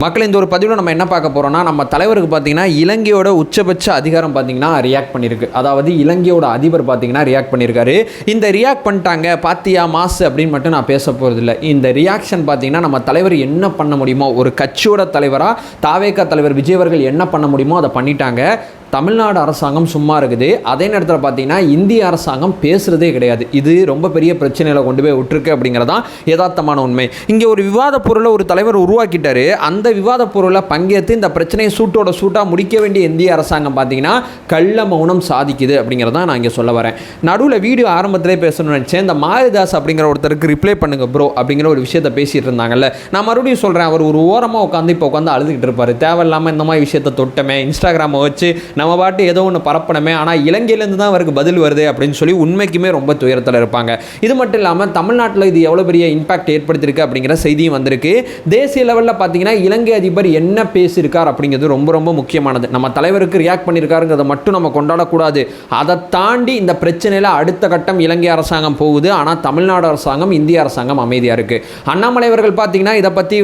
மக்கள் இந்த ஒரு பதிவில் நம்ம என்ன பார்க்க போகிறோம்னா, நம்ம தலைவருக்கு பார்த்தீங்கன்னா இலங்கையோட உச்சபட்ச அதிகாரம் பார்த்தீங்கன்னா ரியாக்ட் பண்ணியிருக்கு. அதாவது இலங்கையோட அதிபர் பார்த்தீங்கன்னா ரியாக்ட் பண்ணியிருக்காரு. இந்த ரியாக்ட் பண்ணிட்டாங்க பாத்தியா மாசு அப்படின்னு மட்டும் நான் பேச போகிறதில்ல. இந்த ரியாக்ஷன் பார்த்தீங்கன்னா நம்ம தலைவர் என்ன பண்ண முடியுமோ, ஒரு கட்சியோட தலைவராக தாவேகா தலைவர் விஜய் அவர்கள் என்ன பண்ண முடியுமோ அதை பண்ணிட்டாங்க. தமிழ்நாடு அரசாங்கம் சும்மா இருக்குது. அதே நேரத்தில் பார்த்தீங்கன்னா இந்திய அரசாங்கம் பேசுகிறதே கிடையாது. இது ரொம்ப பெரிய பிரச்சனையில் கொண்டு போய் விட்டுருக்கு அப்படிங்கிறதான் யதார்த்தமான உண்மை. இங்கே ஒரு விவாத பொருளை ஒரு தலைவர் உருவாக்கிட்டாரு. அந்த விவாத பொருளை பங்கேற்று இந்த பிரச்சனையை சூட்டாக முடிக்க வேண்டிய இந்திய அரசாங்கம் பார்த்தீங்கன்னா கள்ள மௌனம் சாதிக்குது அப்படிங்கிறதான் நான் இங்கே சொல்ல வரேன். நடுவில் வீடியோ ஆரம்பத்திலே பேசணும்னு நினச்சேன். இந்த மாரிதாஸ் அப்படிங்கிற ஒருத்தருக்கு ரிப்ளை பண்ணுங்க ப்ரோ அப்படிங்கிற ஒரு விஷயத்தை பேசிகிட்டு இருந்தாங்கல்ல. நான் மறுபடியும் சொல்கிறேன், அவர் ஒரு ஓரமாக உட்காந்து அழுதுகிட்டு இருப்பார். தேவையில்லாமல் இந்த மாதிரி விஷயத்தை தொட்டமே, இன்ஸ்டாகிராமை வச்சு நம்ம பாட்டு ஏதோ ஒன்று பரப்பணுமே, ஆனால் இலங்கையிலேருந்து தான் அவருக்கு பதில் வருது அப்படின்னு சொல்லி உண்மைக்குமே ரொம்ப துயரத்தில் இருப்பாங்க. இது மட்டும் இல்லாமல் தமிழ்நாட்டில் இது எவ்வளோ பெரிய இம்பாக்ட் ஏற்படுத்தியிருக்கு அப்படிங்கிற செய்தியும் வந்திருக்கு. தேசிய லெவலில் பார்த்தீங்கன்னா இலங்கை அதிபர் என்ன பேசியிருக்கார் அப்படிங்கிறது ரொம்ப ரொம்ப முக்கியமானது. நம்ம தலைவருக்கு ரியாக்ட் பண்ணியிருக்காருங்கிறத மட்டும் நம்ம கொண்டாடக்கூடாது. அதை தாண்டி இந்த பிரச்சனையில் அடுத்த கட்டம் இலங்கை அரசாங்கம் போகுது. ஆனால் தமிழ்நாடு அரசாங்கம், இந்திய அரசாங்கம் அமைதியாக இருக்குது. அண்ணாமலை அவர்கள் பார்த்தீங்கன்னா இதை பற்றி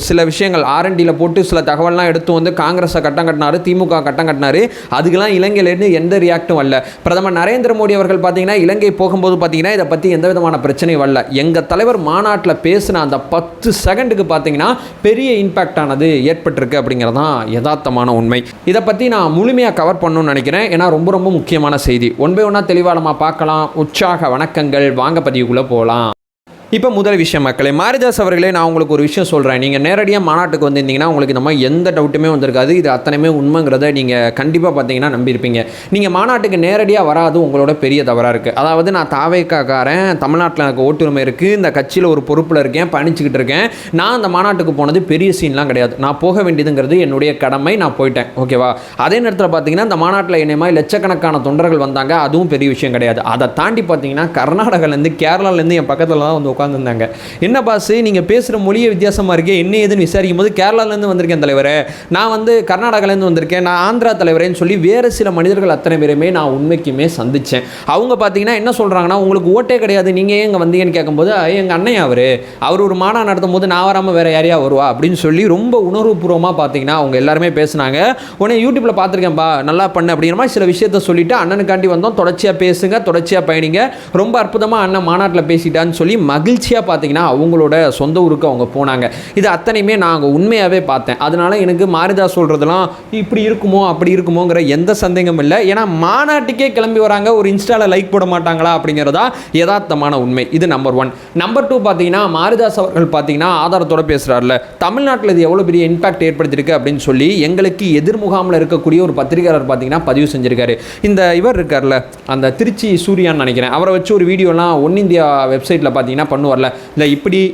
சில விஷயங்கள் ஆர்என்டியில் போட்டு சில தகவல்லாம் எடுத்து வந்து காங்கிரஸை கட்டம் கட்டினார், திமுக கட்டம் கட்டினார். அதுக்கெல்லாம் இலங்கையிலேருந்து எந்த ரியாக்டும் வரல. பிரதமர் நரேந்திர மோடி அவர்கள் பார்த்தீங்கன்னா இலங்கை போகும்போது பார்த்தீங்கன்னா இதை பற்றி எந்த விதமான பிரச்சனையும் வரல. எங்கள் தலைவர் மாநாட்டில் பேசின அந்த 10 செகண்டுக்கு பார்த்தீங்கன்னா பெரிய இம்பாக்ட் ஆனது ஏற்பட்டிருக்கு அப்படிங்கிறதான் யதார்த்தமான உண்மை. இதை பற்றி நான் முழுமையாக கவர் பண்ணணும்னு நினைக்கிறேன். ஏன்னா ரொம்ப ரொம்ப முக்கியமான செய்தி. ஒன் பை ஒன்றா தெளிவாக நம்ம பார்க்கலாம். உற்சாக வணக்கங்கள். வாங்க பதிவுக்குள்ளே போகலாம். இப்போ முதல் விஷயம் மக்களே, மாரிதாஸ் அவர்களே, நான் உங்களுக்கு ஒரு விஷயம் சொல்கிறேன். நீங்கள் நேரடியாக மாநாட்டுக்கு வந்திருந்தீங்கன்னா உங்களுக்கு இந்த மாதிரி எந்த டவுட்டுமே வந்திருக்காது. இது அத்தனையுமே உண்மைங்கிறத நீங்கள் கண்டிப்பாக பார்த்தீங்கன்னா நம்பியிருப்பீங்க. நீங்கள் மாநாட்டுக்கு நேரடியாக வராது உங்களோட பெரிய தவறாக இருக்குது. அதாவது நான் தாவேக்காக்காரன், தமிழ்நாட்டில் எனக்கு ஓட்டுரிமை இருக்குது, இந்த கட்சியில் ஒரு பொறுப்பில் இருக்கேன், பயணிச்சுக்கிட்டு இருக்கேன், நான் அந்த மாநாட்டுக்கு போனது பெரிய சீன்லாம் கிடையாது. நான் போக வேண்டியதுங்கிறது என்னுடைய கடமை, நான் போயிட்டேன். ஓகேவா? அதே நேரத்தில் பார்த்தீங்கன்னா இந்த மாநாட்டில் என்னை மாதிரி லட்சக்கணக்கான தொண்டர்கள் வந்தாங்க, அதுவும் பெரிய விஷயம் கிடையாது. அதை தாண்டி பார்த்தீங்கன்னா கர்நாடகாலேருந்து, கேரளாலேருந்து என் பக்கத்தில் தான் வந்து உட்காந்துருந்தாங்க. என்ன பாஸ் நீங்கள் பேசுகிற மொழியே வித்தியாசமாக இருக்கே, என்ன ஏதுன்னு விசாரிக்கும் போது கேரளாலேருந்து வந்திருக்கேன் தலைவரே, நான் வந்து கர்நாடகாலேருந்து வந்திருக்கேன், நான் ஆந்திரா தலைவரேன்னு சொல்லி வேறு சில மனிதர்கள் அத்தனை பேருமே நான் உண்மைக்குமே சந்தித்தேன். அவங்க பார்த்தீங்கன்னா என்ன சொல்கிறாங்கன்னா, உங்களுக்கு ஓட்டே கிடையாது, நீங்கள் ஏன் இங்கே வந்தீங்கன்னு கேட்கும்போது, எங்கள் அண்ணன் அவர் ஒரு மாநாடு நடத்தும் போது நான் வராமல் வேறு யாரையா வருவா அப்படின்னு சொல்லி ரொம்ப உணர்வுபூர்வமாக பார்த்தீங்கன்னா அவங்க எல்லாருமே பேசுனாங்க. உடனே யூடியூப்பில் பார்த்துருக்கேன்ப்பா, நல்லா பண்ணு அப்படிங்கிற மாதிரி சில விஷயத்த சொல்லிவிட்டு அண்ணனுக்காண்டி வந்தோம், தொடர்ச்சியாக பேசுங்க, தொடர்ச்சியாக பயணிங்க, ரொம்ப அற்புதமாக அண்ணன் மாநாட்டில் பேசிட்டான்னு சொல்லி மகிழ்ச்சியாக பார்த்தீங்கன்னா அவங்களோட சொந்த ஊருக்கு அவங்க போனாங்க. இது அத்தனையுமே நான் உண்மையாகவே பார்த்தேன். அதனால எனக்கு மாரிதாஸ் சொல்கிறதுலாம் இப்படி இருக்குமோ அப்படி இருக்குமோங்கிற எந்த சந்தேகமும் இல்லை. ஏன்னா மாநாட்டுக்கே கிளம்பி வராங்க, ஒரு இன்ஸ்டாவில் லைக் போட மாட்டாங்களா அப்படிங்கிறதா யதார்த்தமான உண்மை. இது நம்பர் 1. நம்பர் 2 பார்த்தீங்கன்னா மாரிதாஸ் அவர்கள் பார்த்தீங்கன்னா ஆதாரத்தோடு பேசுகிறார்ல, தமிழ்நாட்டில் இது எவ்வளோ பெரிய இம்பாக்ட் ஏற்படுத்தியிருக்கு அப்படின்னு சொல்லி எங்களுக்கு எதிர்முகாமில் இருக்கக்கூடிய ஒரு பத்திரிகையாளர் பார்த்தீங்கன்னா பதிவு செஞ்சிருக்காரு. இந்த இவர் இருக்கார்ல, அந்த திருச்சி சூர்யான்னு நினைக்கிறேன், அவரை வச்சு ஒரு வீடியோலாம் ஒன் இந்தியா வெப்சைட்டில் பார்த்தீங்கன்னா பண்ணுவார்ல, இல்லை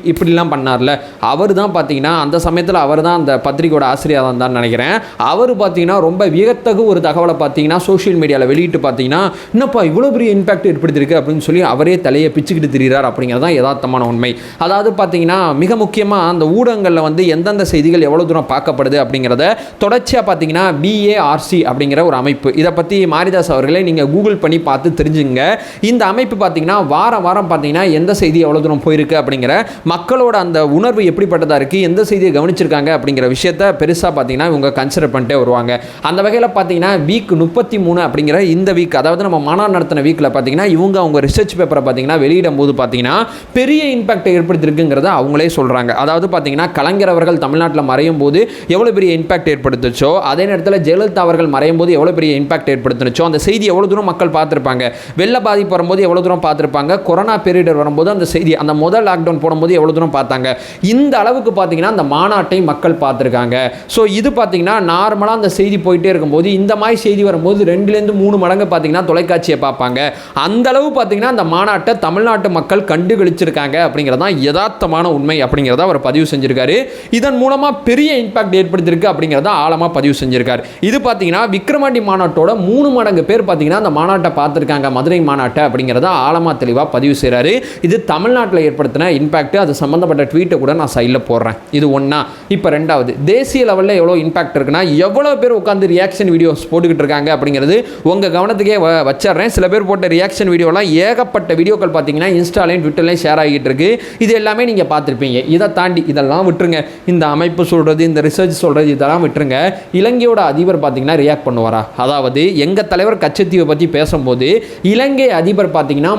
இப்படிலாம் பண்ணார்ல, அவர் தான் பார்த்தீங்கன்னா அந்த சமயத்தில் அவர் தான் அந்த பத்திரிகையோட ஆசிரியர் தான் நினைக்கிறேன். அவர் பார்த்தீங்கன்னா ரொம்ப வியத்தகு ஒரு தகவலை பார்த்தீங்கன்னா சோஷியல் மீடியாவில் வெளியிட்டு பார்த்தீங்கன்னா, என்னப்பா இவ்வளோ பெரிய இம்பாக்ட் ஏற்படுத்தியிருக்கு அப்படின்னு சொல்லி அவரே தலையை பிச்சுக்கிட்டு திரிகிறார் அப்படிங்கிறது தான் யதார்த்தமான உண்மை. அதாவது பார்த்தீங்கன்னா மிக முக்கியமாக அந்த ஊடகங்களில் வந்து எந்தெந்த செய்திகள் எவ்வளோ தூரம் பார்க்கப்படுது அப்படிங்கிறத தொடர்ச்சியாக பார்த்தீங்கன்னா BARC அப்படிங்கிற ஒரு அமைப்பு, இதை பற்றி மாரிதாஸ் அவர்களே நீங்கள் கூகுள் பண்ணி பார்த்து தெரிஞ்சுங்க. இந்த அமைப்பு பார்த்தீங்கன்னா வாரம் பார்த்தீங்கன்னா எந்த செய்தி எவ்வளோ தூரம் போயிருக்கு அப்படிங்கிற மக்களோட அந்த உணர்வு எப்படிப்பட்டதாக இருக்குது, எந்த செய்தியை கவனிச்சிருக்காங்க அப்படிங்கிற விஷயத்தை பெருசாக பார்த்தீங்கன்னா இவங்க கன்சிடர் பண்ணிட்டே வருவாங்க. அந்த வகையில் பார்த்தீங்கன்னா வீக் 33 அப்படிங்கிற இந்த வீக், அதாவது நம்ம மாநாடு நடத்தின வீக்கில் பார்த்தீங்கன்னா இவங்க அவங்க ரிசர்ச் பேப்பரை பார்த்தீங்கன்னா வெளியிடும் போது பார்த்தீங்கன்னா பெரிய இம்பாக்ட் ஏற்படுத்தியிருக்குங்கிறத அவங்களே சொல்கிறாங்க. அதாவது பார்த்தீங்கன்னா கலைஞர் அவர்கள் தமிழ்நாட்டில் மறையும் போது எவ்வளோ பெரிய இம்பாக்ட் ஏற்படுத்துச்சோ, அதே நேரத்தில் ஜெயலலிதா அவர்கள் மறையும் போது எவ்வளோ பெரிய இம்பாக்ட் ஏற்படுத்துச்சோ, அந்த செய்தி எவ்வளோ தூரம் மக்கள் பார்த்துருப்பாங்க, வெள்ள பாதிப்பு வரும்போது எவ்வளோ தூரம் பார்த்துருப்பாங்க, கொரோனா பீரியட் வரும்போது அந்த செய்தி, அந்த முதல் லாக்டவுன் போடும்போது எவ்வளோ தூரம் பார்த்தாங்க, இந்த அளவுக்கு பார்த்தீங்கன்னா அந்த மாநாட்டை மக்கள் பார்த்துருக்காங்க. ஸோ இது பார்த்தீங்கன்னா நார்மலாக அந்த செய்தி போயிட்டே இருக்கும்போது இந்த மாதிரி செய்தி வரும்போது 2-3 மடங்கு பார்த்தீங்கன்னா தொலைக்காட்சியை பார்ப்பாங்க. அந்த அளவு பார்த்தீங்கன்னா அந்த மாநாட்டை தமிழ்நாட்டு மக்கள் கண்டுகளிச்சிருக்காங்க அப்படிங்கிறதான் யதார்த்தமான உண்மை அப்படிங்கிறத அவர் பதிவு செஞ்சிருக்காரு. இதன் மூலமாக பெரிய இம்பாக்ட் ஏற்படுத்தியிருக்கு அப்படிங்கிறத ஆழமாக பதிவு செஞ்சிருக்காரு. இது பார்த்தீங்கன்னா விக்ரவாண்டி மாநாட்டோட 3 மடங்கு பேர் பார்த்தீங்கன்னா அந்த மாநாட்டை பார்த்துருக்காங்க, மதுரை மாநாட்டை அப்படிங்கிறத ஆழமாக தெளிவாக பதிவு செய்கிறாரு. இது தமிழ்நாட்டில் தமிழ்நாட்டில் ஏற்படுத்தின இம்பாக்ட், அது சம்மந்தப்பட்ட ட்வீட்டை கூட நான் சைடில் போடுறேன். இது ஒன்றா. இப்போ ரெண்டாவது, தேசிய லெவலில் எவ்வளோ இம்பாக்ட் இருக்குன்னா எவ்வளோ பேர் உட்காந்து ரியாக்ஷன் வீடியோஸ் போட்டுக்கிட்டு இருக்காங்க அப்படிங்கிறது உங்கள் கவனத்துக்கே வச்சிடறேன். சில பேர் போட்ட ரியாக்ஷன் வீடியோலாம் ஏகப்பட்ட வீடியோக்கள் பார்த்தீங்கன்னா இன்ஸ்டாலையும் ட்விட்டர்லையும் ஷேர் ஆகிட்டு இருக்கு. இது எல்லாமே நீங்கள் பார்த்துருப்பீங்க. இதை தாண்டி இதெல்லாம் விட்டுருங்க. இந்த அமைப்பு சொல்கிறது, இந்த ரிசர்ச் சொல்கிறது, இதெல்லாம் விட்டுருங்க. இலங்கையோட அதிபர் பார்த்தீங்கன்னா ரியாக்ட் பண்ணுவாரா? அதாவது எங்கள் தலைவர் கச்சத்தீவை பற்றி பேசும்போது இலங்கை அதிபர் பார்த்தீங்கன்னா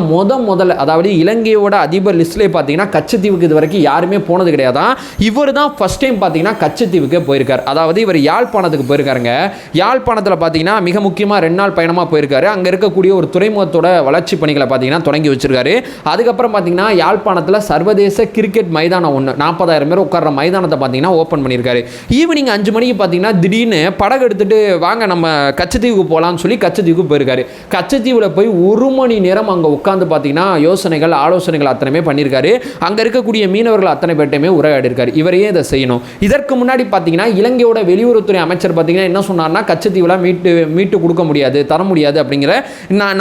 முதல்ல, அதாவது இலங்கையோட அதிபர் லிஸ்ட்லேயே பார்த்தீங்கன்னா கச்சத்தீவுக்கு இது வரைக்கும் யாருமே போனது கிடையாதான். இவர் தான் ஃபர்ஸ்ட் டைம் பார்த்தீங்கன்னா கச்சத்தீவுக்கு போயிருக்கார். அதாவது இவர் யாழ்ப்பாணத்துக்கு போயிருக்காருங்க. யாழ்ப்பாணத்தில் பார்த்தீங்கன்னா மிக முக்கியமாக 2 நாள் பயணமாக போயிருக்காரு. அங்கே இருக்கக்கூடிய ஒரு துறைமுகத்தோட வளர்ச்சி பணிகளை பார்த்தீங்கன்னா தொடங்கி வச்சிருக்காரு. அதுக்கப்புறம் பார்த்தீங்கன்னா யாழ்ப்பாணத்தில் சர்வதேச கிரிக்கெட் மைதானம் ஒன்று 40,000 பேர் உட்கார்ற மைதானத்தை பார்த்தீங்கன்னா ஓப்பன் பண்ணியிருக்காரு. ஈவினிங் 5 மணிக்கு பார்த்தீங்கன்னா திடீர்னு படகு எடுத்துட்டு வாங்க நம்ம கச்சத்தீவுக்கு போகலான்னு சொல்லி கச்சத்தீவுக்கு போயிருக்காரு. கச்சத்தீவில் போய் 1 மணி நேரம் அங்கே உட்காந்து பார்த்தீங்கன்னா யோசனைகள் ஆலோசனைகள் அத்தனையுமே பண்ணியிருக்காரு. அங்கே இருக்கக்கூடிய மீனவர்கள் அத்தனை பேர்ட்டையுமே உரையாடி இருக்காரு. இவரையே இதை செய்யணும். இதற்கு முன்னாடி பார்த்தீங்கன்னா இலங்கையோட வெளியுறவுத்துறை அமைச்சர் பார்த்தீங்கன்னா என்ன சொன்னார்னா, கச்சத்தீவுலாம் மீட்டு கொடுக்க முடியாது, தர முடியாது அப்படிங்கிற,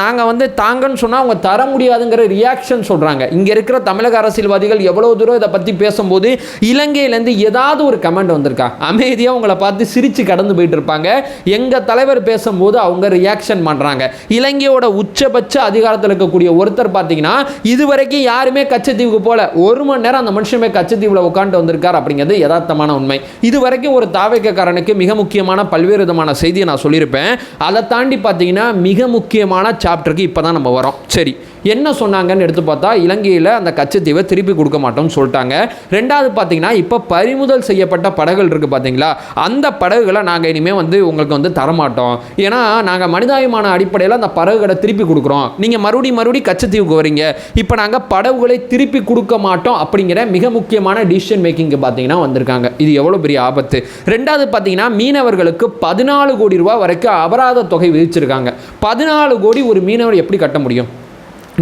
நாங்கள் வந்து தாங்கன்னு சொன்னால் அவங்க தர முடியாதுங்கிற ரியாக்ஷன் சொல்கிறாங்க. இங்கே இருக்கிற தமிழக அரசியல்வாதிகள் எவ்வளோ தூரம் இதை பற்றி பேசும்போது இலங்கையிலேருந்து ஏதாவது ஒரு கமெண்ட் வந்திருக்கா? அமைதியாக உங்களை பார்த்து சிரித்து கடந்து போயிட்டு இருப்பாங்க. எங்கள் தலைவர் பேசும்போது அவங்க ரியாக்ஷன் பண்ணுறாங்க. இலங்கையோட உச்சபட்ச அதிகாரத்தில் இருக்கக்கூடிய ஒருத்தர் பார்த்தீங்கன்னா இதுவரைக்கும் யாருமே கச்சத்தீவுக்கு போல 1 மணி நேரம் அந்த மனுஷமே கச்சத்தீவில் உட்காந்து வந்திருக்கார் அப்படிங்கிறது யதார்த்தமான உண்மை. இதுவரைக்கும் ஒரு தாவேக்காரனுக்கு மிக முக்கியமான பல்வேறு விதமான செய்தியை நான் சொல்லியிருப்பேன். அதை தாண்டி பார்த்தீங்கன்னா மிக முக்கியமான சாப்டருக்கு இப்போ தான் நம்ம வரோம். சரி, என்ன சொன்னாங்கன்னு எடுத்து பார்த்தா இலங்கையில் அந்த கச்சத்தீவை திருப்பி கொடுக்க மாட்டோம்னு சொல்லிட்டாங்க. ரெண்டாவது பார்த்தீங்கன்னா இப்போ பறிமுதல் செய்யப்பட்ட படகுகள் இருக்குது பார்த்தீங்களா, அந்த படகுகளை நாங்கள் இனிமேல் வந்து உங்களுக்கு வந்து தரமாட்டோம். ஏன்னா நாங்கள் மனிதாயமான அடிப்படையில் அந்த படகுகளை திருப்பி கொடுக்குறோம். நீங்கள் மறுபடியும் கச்சத்தீவுக்கு வரீங்க, இப்போ நாங்கள் படகுகளை திருப்பி கொடுக்க மாட்டோம் அப்படிங்கிற மிக முக்கியமான டிசிஷன் மேக்கிங்கு பார்த்தீங்கன்னா வந்திருக்காங்க. இது எவ்வளோ பெரிய ஆபத்து. ரெண்டாவது பார்த்தீங்கன்னா மீனவர்களுக்கு 14 கோடி ரூபா வரைக்கும் அபராத தொகை விதிச்சிருக்காங்க. 14 கோடி ஒரு மீனவர் எப்படி கட்ட முடியும்?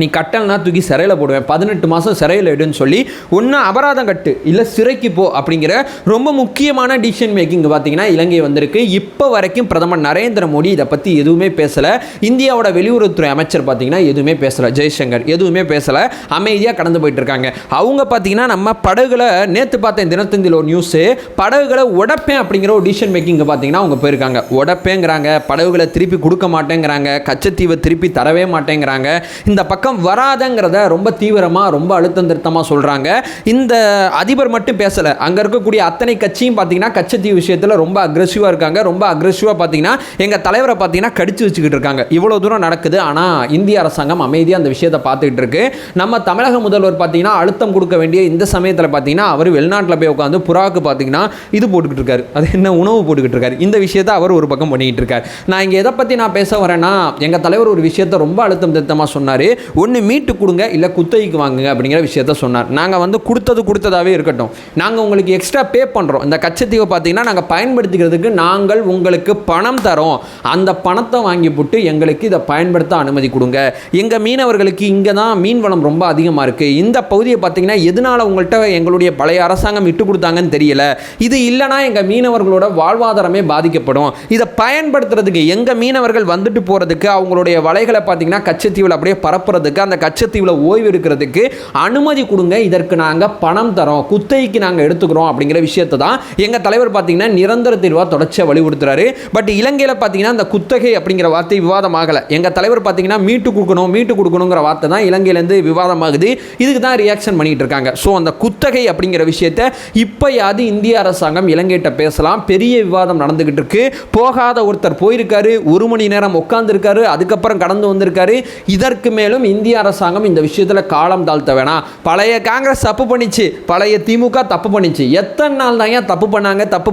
நீ கட்டல்னா தூக்கி சிறையில் போடுவேன், 18 மாதம் சிறையில் எடுன்னு சொல்லி ஒன்று அபராதம் கட்டு, இல்லை சிறைக்கு போ அப்படிங்கிற ரொம்ப முக்கியமான டிசிஷன் மேக்கிங் பார்த்தீங்கன்னா இலங்கை வந்திருக்கு. இப்போ வரைக்கும் பிரதமர் நரேந்திர மோடி இதை பற்றி எதுவுமே பேசலை. இந்தியாவோட வெளியுறவுத்துறை அமைச்சர் பார்த்தீங்கன்னா எதுவுமே பேசலை, ஜெய்சங்கர் எதுவுமே பேசலை, அமைதியாக கடந்து போயிட்டு இருக்காங்க. அவங்க பார்த்தீங்கன்னா நம்ம படகுகளை நேற்று பார்த்தேன் தினத்தந்தியில் ஒரு நியூஸு, படகுகளை உடப்பேன் அப்படிங்கிற ஒரு டிசிஷன் மேக்கிங் பார்த்தீங்கன்னா அவங்க போயிருக்காங்க. உடப்பேங்கிறாங்க, படகுகளை திருப்பி கொடுக்க மாட்டேங்கிறாங்க, கச்சத்தீவை திருப்பி தரவே மாட்டேங்கிறாங்க. இந்த பக்கம் வராதங்கிறத ரொம்ப தீவிரமாக ரொம்ப அழுத்தம் திருத்தமாக சொல்கிறாங்க. இந்த அதிபர் மட்டும் பேசலை, அங்கே இருக்கக்கூடிய அத்தனை கட்சியும் பார்த்தீங்கன்னா கச்சத்தீவு விஷயத்தில் ரொம்ப அக்ரெசிவாக இருக்காங்க. ரொம்ப அக்ரெசிவாக பார்த்தீங்கன்னா எங்கள் தலைவரை பார்த்தீங்கன்னா கடிச்சு வச்சுக்கிட்டு இருக்காங்க. இவ்வளோ தூரம் நடக்குது, ஆனால் இந்திய அரசாங்கம் அமைதியாக அந்த விஷயத்தை பார்த்துக்கிட்டு இருக்கு. நம்ம தமிழக முதல்வர் பார்த்தீங்கன்னா அழுத்தம் கொடுக்க வேண்டிய இந்த சமயத்தில் பார்த்தீங்கன்னா அவர் வெளிநாட்டில் போய் உட்காந்து புறாவுக்கு பார்த்தீங்கன்னா இது போட்டுக்கிட்டு இருக்காரு, அது என்ன உணவு போட்டுக்கிட்டு இருக்காரு. இந்த விஷயத்தை அவர் ஒரு பக்கம் பண்ணிக்கிட்டு இருக்கார். நான் இங்கே எதை பற்றி நான் பேச வரேன்னா, எங்கள் தலைவர் ஒரு விஷயத்தை ரொம்ப அழுத்தம் திருத்தமாக சொன்னார். ஒன்று மீட்டு கொடுங்க, இல்லை குத்தகைக்கு வாங்குங்க அப்படிங்கிற விஷயத்த சொன்னார். நாங்கள் வந்து கொடுத்ததாகவே இருக்கட்டும், நாங்கள் உங்களுக்கு எக்ஸ்ட்ரா பே பண்ணுறோம். இந்த கச்சத்தீவை பார்த்தீங்கன்னா நாங்கள் பயன்படுத்திக்கிறதுக்கு நாங்கள் உங்களுக்கு பணம் தரோம், அந்த பணத்தை வாங்கி போட்டு எங்களுக்கு இதை பயன்படுத்த அனுமதி கொடுங்க. எங்கள் மீனவர்களுக்கு இங்கே தான் மீன் வளம் ரொம்ப அதிகமாக இருக்குது. இந்த பகுதியை பார்த்தீங்கன்னா எதனால் உங்கள்கிட்ட எங்களுடைய பழைய அரசாங்கம் விட்டு கொடுத்தாங்கன்னு தெரியல. இது இல்லைனா எங்கள் மீனவர்களோட வாழ்வாதாரமே பாதிக்கப்படும். இதை பயன்படுத்துறதுக்கு எங்கள் மீனவர்கள் வந்துட்டு போகிறதுக்கு, அவங்களுடைய வலைகளை பார்த்தீங்கன்னா கச்சத்தீவில் அப்படியே பரப்புறதுக்கு, அந்த கச்சத்தீவில் ஓய்வு எடுக்கிறதுக்கு அனுமதி கொடுங்க, இதற்கு நாங்கள் பணம் தரோம், குத்தகைக்கு நாங்கள் எடுத்துக்கிறோம் அப்படிங்கிற விஷயத்தை தான் எங்கள் தலைவர் பார்த்தீங்கன்னா நிரந்தர தீர்வாக தொடர்ச்சியாக வலியுறுத்துறாரு. பட் இலங்கையில் பார்த்தீங்கன்னா அந்த குத்தகை அப்படிங்கிற வார்த்தை விவாதமாகலை. எங்கள் தலைவர் பார்த்தீங்கன்னா மீட்டு கொடுக்கணுங்கிற வார்த்தை தான் இலங்கையிலேருந்து விவாதமாகுது. இதுக்கு தான் ரியாக்ஷன் பண்ணிட்டு இருக்காங்க. ஸோ அந்த குத்தகை அப்படிங்கிற விஷயத்தை இப்போயாவது இந்திய அரசாங்கம் இலங்கையிட்ட பேசலாம். பெரிய விவாதம் நடந்துகிட்டு இருக்கு. போகாத ஒருத்தர் போயிருக்காரு, 1 மணி நேரம் உட்காந்துருக்காரு, அதுக்கப்புறம் கடந்து வந்திருக்காரு. இதற்கு மேலும் இந்திய அரசாங்கம் இந்த விஷயத்தில் காலம் தாழ்த்த வேணாம். பழைய காங்கிரஸ் தப்பு பண்ணிச்சு, பழைய திமுக தப்பு பண்ணிச்சு, எத்தனை நாள் தான் ஏன் தப்பு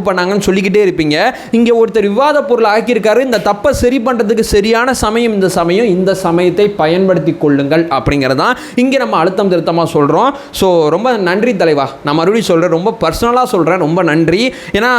பண்ணாங்கன்னு சொல்லிக்கிட்டே இருப்பீங்க. இங்கே ஒருத்தர் விவாத பொருள் ஆக்கியிருக்காரு. இந்த தப்பை சரி பண்ணுறதுக்கு சரியான சமயம் இந்த சமயத்தை பயன்படுத்தி கொள்ளுங்கள் அப்படிங்கிறதான் இங்கே நம்ம அழுத்தம் திருத்தமாக சொல்கிறோம். ஸோ ரொம்ப நன்றி தலைவா, நான் மறுபடியும் சொல்கிறேன், ரொம்ப பர்சனலாக சொல்கிறேன், ரொம்ப நன்றி. ஏன்னா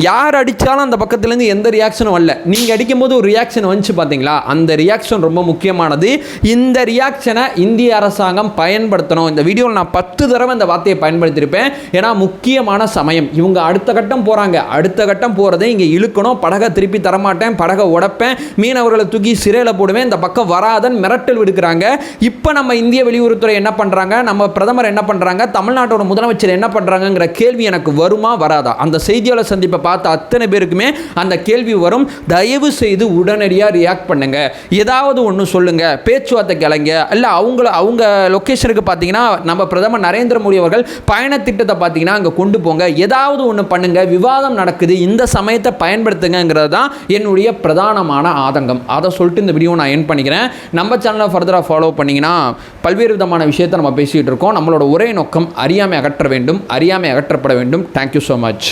யார் அடித்தாலும் அந்த பக்கத்துலேருந்து எந்த ரியாக்ஷனும் வரல. நீங்கள் அடிக்கும்போது ஒரு ரியாக்ஷன் வந்துச்சு பார்த்தீங்களா, அந்த ரியாக்ஷன் ரொம்ப முக்கியமானது. இந்த ரியாக்ஷனை இந்திய அரசாங்கம் பயன்படுத்தணும். இந்த வீடியோவில் நான் 10 தடவை இந்த வார்த்தையை பயன்படுத்தியிருப்பேன். ஏன்னா முக்கியமான சமயம். இவங்க அடுத்த கட்டம் போகிறாங்க. அடுத்த கட்டம் போகிறதை இங்கே இழுக்கணும். படகை திருப்பி தரமாட்டேன், படகை உடைப்பேன், மீனவர்களை தூக்கி சிறையில் போடுவேன், இந்த பக்கம் வராதன் மிரட்டல் விடுக்கிறாங்க. இப்போ நம்ம இந்திய வெளியுறவுத்துறை என்ன பண்ணுறாங்க, நம்ம பிரதமர் என்ன பண்ணுறாங்க, தமிழ்நாட்டோட முதலமைச்சர் என்ன பண்ணுறாங்கங்கிற கேள்வி எனக்கு வருமா வராதா? அந்த செய்தியாளர் சந்திப்பை பார்த்த அத்தனை பேருக்குமே அந்த கேள்வி வரும். தயவு செய்து உடனடியாக ரியாக்ட் பண்ணுங்க. ஏதாவது ஒன்று சொல்லுங்க, பேச்சுவார்த்தை கிளங்க. இல்லை அவங்க லொக்கேஷனுக்கு பார்த்தீங்கன்னா நம்ம பிரதமர் நரேந்திர மோடி அவர்கள் பயண திட்டத்தை பார்த்தீங்கன்னா அங்கே கொண்டு போங்க. ஏதாவது ஒன்று பண்ணுங்க. விவாதம் நடக்குது, இந்த சமயத்தை பயன்படுத்துங்கிறது தான் என்னுடைய பிரதானமான ஆதங்கம். அதை சொல்லிட்டு இந்த வீடியோ நான் எண்ட் பண்ணிக்கிறேன். நம்ம சேனலை ஃபர்தராக ஃபாலோ பண்ணிங்கன்னா பல்வேறு விதமான விஷயத்தை நம்ம பேசிகிட்டு இருக்கோம். நம்மளோட ஒரே நோக்கம் அறியாமை அகற்ற வேண்டும், அறியாமை அகற்றப்பட வேண்டும். Thank you so much.